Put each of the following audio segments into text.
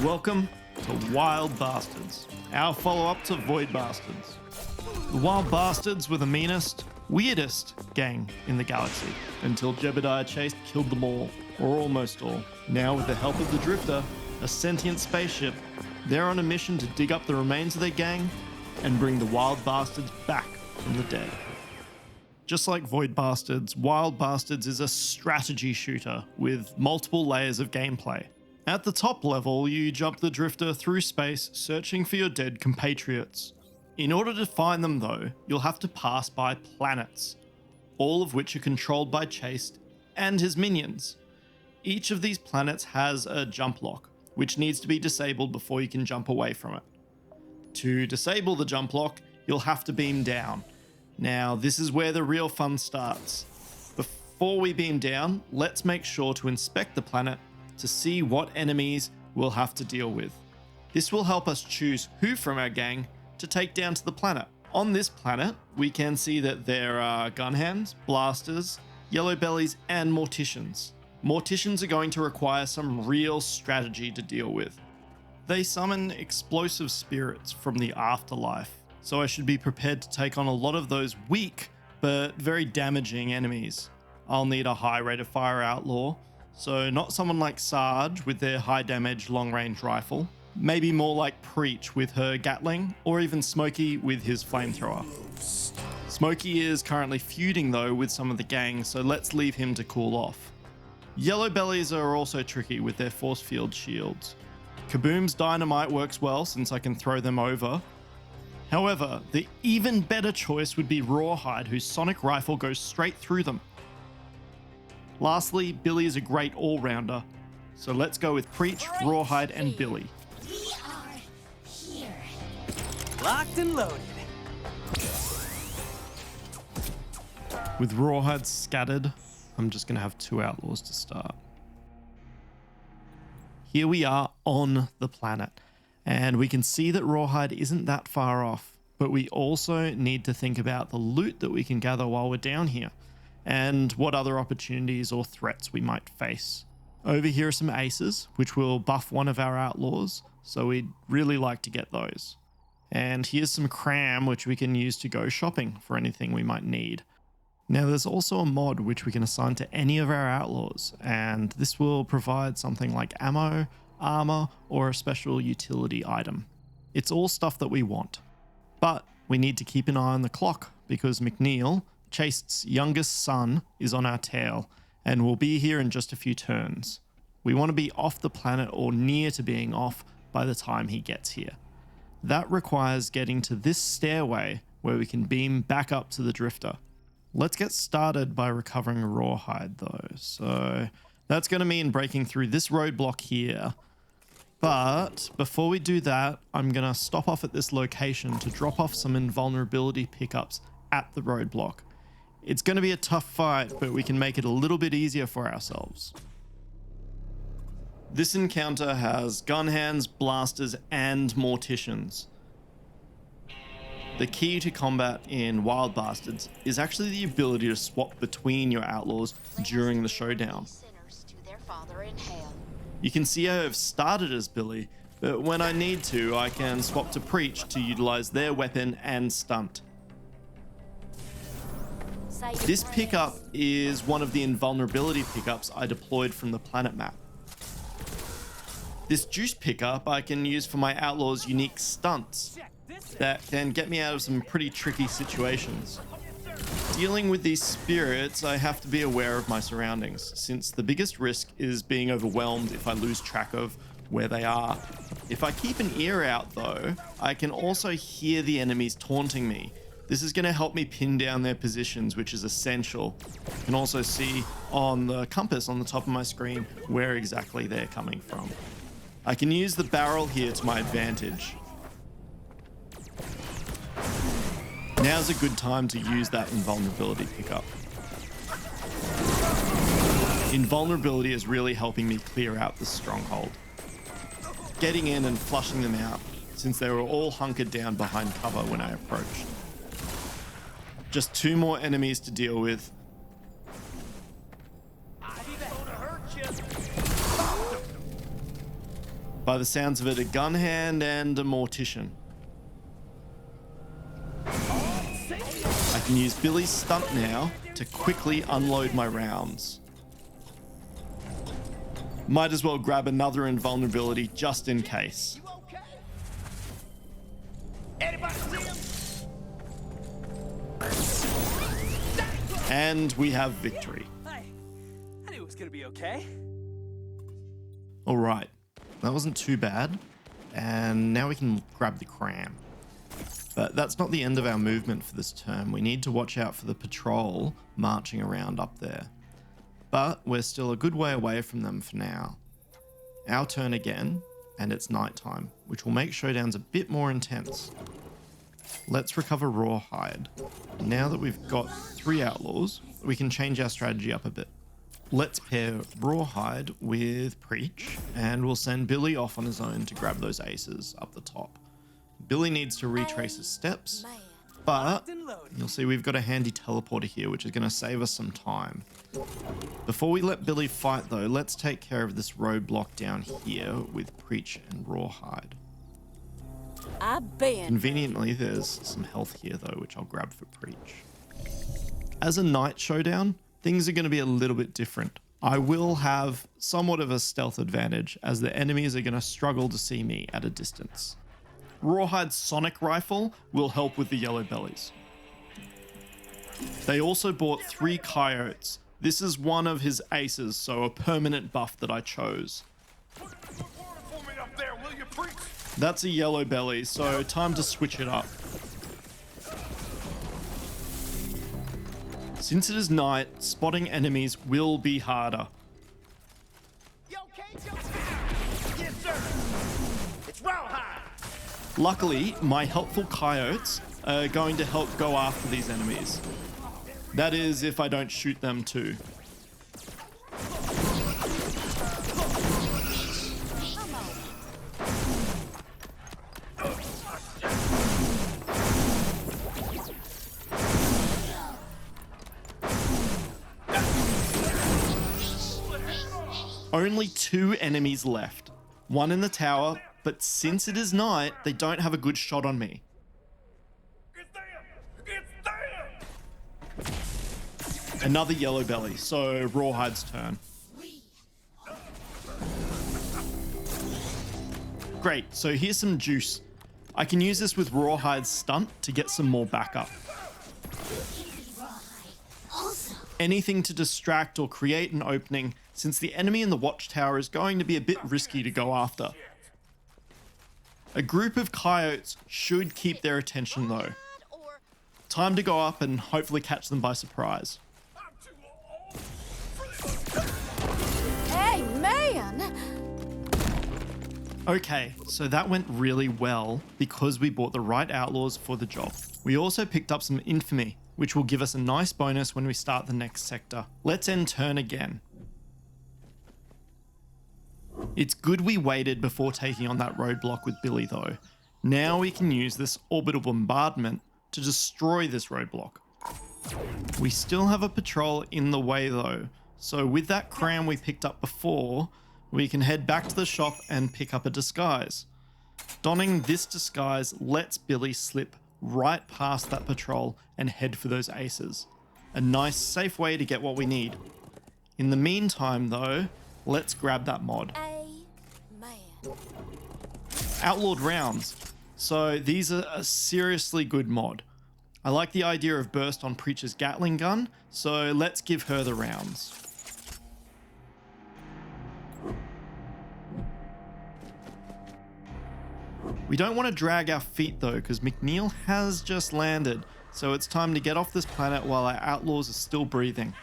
Welcome to Wild Bastards, our follow-up to Void Bastards. The Wild Bastards were the meanest, weirdest gang in the galaxy, until Jebediah Chase killed them all, or almost all. Now, with the help of the Drifter, a sentient spaceship, they're on a mission to dig up the remains of their gang and bring the Wild Bastards back from the dead. Just like Void Bastards, Wild Bastards is a strategy shooter with multiple layers of gameplay. At the top level, you jump the Drifter through space searching for your dead compatriots. In order to find them though, you'll have to pass by planets, all of which are controlled by Chase and his minions. Each of these planets has a jump lock, which needs to be disabled before you can jump away from it. To disable the jump lock, you'll have to beam down. Now, this is where the real fun starts. Before we beam down, let's make sure to inspect the planet to see what enemies we'll have to deal with. This will help us choose who from our gang to take down to the planet. On this planet, we can see that there are gun hands, blasters, yellow bellies, and morticians. Morticians are going to require some real strategy to deal with. They summon explosive spirits from the afterlife, so I should be prepared to take on a lot of those weak but very damaging enemies. I'll need a high rate of fire outlaw, so not someone like Sarge with their high damage long range rifle, maybe more like Preach with her Gatling, or even Smokey with his flamethrower. Smokey is currently feuding though with some of the gang, so let's leave him to cool off. Yellow bellies are also tricky with their force field shields. Kaboom's dynamite works well since I can throw them over. However, the even better choice would be Rawhide, whose sonic rifle goes straight through them. Lastly, Billy is a great all-rounder, so let's go with Preach, Rawhide, and Billy. We are here. Locked and loaded. With Rawhide scattered, I'm just going to have 2 outlaws to start. Here we are on the planet, and we can see that Rawhide isn't that far off, but we also need to think about the loot that we can gather while we're down here, and what other opportunities or threats we might face. Over here are some aces, which will buff one of our outlaws, so we'd really like to get those. And here's some cram, which we can use to go shopping for anything we might need. Now there's also a mod which we can assign to any of our outlaws, and this will provide something like ammo, armor, or a special utility item. It's all stuff that we want. But we need to keep an eye on the clock, because McNeil, Chase's youngest son, is on our tail, and will be here in just a few turns. We want to be off the planet or near to being off by the time he gets here. That requires getting to this stairway where we can beam back up to the Drifter. Let's get started by recovering Rawhide though. So that's going to mean breaking through this roadblock here. But before we do that, I'm going to stop off at this location to drop off some invulnerability pickups at the roadblock. It's going to be a tough fight, but we can make it a little bit easier for ourselves. This encounter has gun hands, blasters, and morticians. The key to combat in Wild Bastards is actually the ability to swap between your outlaws during the showdown. You can see I have started as Billy, but when I need to, I can swap to Preach to utilize their weapon and stunt. This pickup is one of the invulnerability pickups I deployed from the planet map. This juice pickup I can use for my outlaws' unique stunts that can get me out of some pretty tricky situations. Dealing with these spirits, I have to be aware of my surroundings, since the biggest risk is being overwhelmed if I lose track of where they are. If I keep an ear out though, I can also hear the enemies taunting me. This is going to help me pin down their positions, which is essential. You can also see on the compass on the top of my screen where exactly they're coming from. I can use the barrel here to my advantage. Now's a good time to use that invulnerability pickup. Invulnerability is really helping me clear out the stronghold. Getting in and flushing them out, since they were all hunkered down behind cover when I approached. Just 2 more enemies to deal with. By the sounds of it, a gun hand and a mortician. I can use Billy's stunt now to quickly unload my rounds. Might as well grab another invulnerability just in case. You okay? Anybody see him? And we have victory. Hey, I knew it was gonna be okay. All right, that wasn't too bad. And now we can grab the cram. But that's not the end of our movement for this turn. We need to watch out for the patrol marching around up there. But we're still a good way away from them for now. Our turn again, and it's nighttime, which will make showdowns a bit more intense. Let's recover Rawhide. Now that we've got 3 outlaws, we can change our strategy up a bit. Let's pair Rawhide with Preach, and we'll send Billy off on his own to grab those aces up the top. Billy needs to retrace his steps, but you'll see we've got a handy teleporter here, which is going to save us some time. Before we let Billy fight though, let's take care of this roadblock down here with Preach and Rawhide. Conveniently, there's some health here though, which I'll grab for Preach. As a night showdown, things are going to be a little bit different. I will have somewhat of a stealth advantage as the enemies are going to struggle to see me at a distance. Rawhide's sonic rifle will help with the yellow bellies. They also bought 3 coyotes. This is one of his aces, so a permanent buff that I chose. That's a yellow belly, so time to switch it up. Since it is night, spotting enemies will be harder. You okay, yes, sir. It's Rawhide. Luckily, my helpful coyotes are going to help go after these enemies. That is, if I don't shoot them too. Only 2 enemies left. One in the tower, but since it is night, they don't have a good shot on me. Another yellow belly, so Rawhide's turn. Great, so here's some juice. I can use this with Rawhide's stunt to get some more backup. Anything to distract or create an opening, since the enemy in the watchtower is going to be a bit risky to go after. A group of coyotes should keep their attention though. Time to go up and hopefully catch them by surprise. Hey, man! Okay, so that went really well because we bought the right outlaws for the job. We also picked up some infamy, which will give us a nice bonus when we start the next sector. Let's end turn again. It's good we waited before taking on that roadblock with Billy though. Now we can use this orbital bombardment to destroy this roadblock. We still have a patrol in the way though, so with that cram we picked up before, we can head back to the shop and pick up a disguise. Donning this disguise lets Billy slip right past that patrol and head for those aces. A nice safe way to get what we need. In the meantime though, let's grab that mod. Outlawed rounds. So these are a seriously good mod. I like the idea of burst on Preacher's Gatling gun, so let's give her the rounds. We don't want to drag our feet though, because McNeil has just landed, so it's time to get off this planet while our outlaws are still breathing.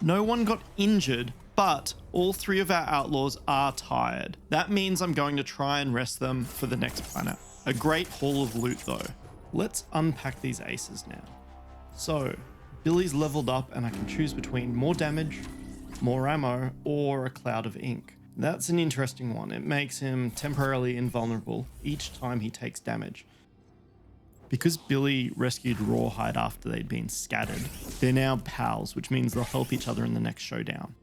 No one got injured, but all 3 of our outlaws are tired. That means I'm going to try and rest them for the next planet. A great haul of loot though. Let's unpack these aces now. So, Billy's leveled up and I can choose between more damage, more ammo, or a cloud of ink. That's an interesting one. It makes him temporarily invulnerable each time he takes damage. Because Billy rescued Rawhide after they'd been scattered, they're now pals, which means they'll help each other in the next showdown.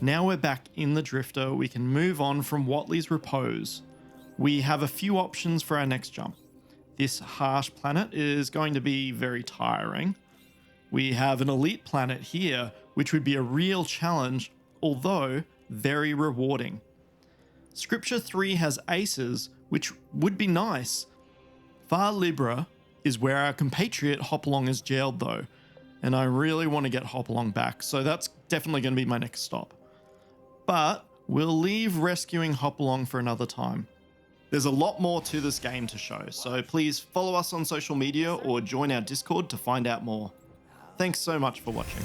Now we're back in the Drifter, we can move on from Watley's Repose. We have a few options for our next jump. This harsh planet is going to be very tiring. We have an elite planet here, which would be a real challenge, although very rewarding. Scripture 3 has aces, which would be nice. Far Libra is where our compatriot Hopalong is jailed though, and I really want to get Hopalong back, so that's definitely going to be my next stop. But we'll leave rescuing Hopalong for another time. There's a lot more to this game to show, so please follow us on social media or join our Discord to find out more. Thanks so much for watching.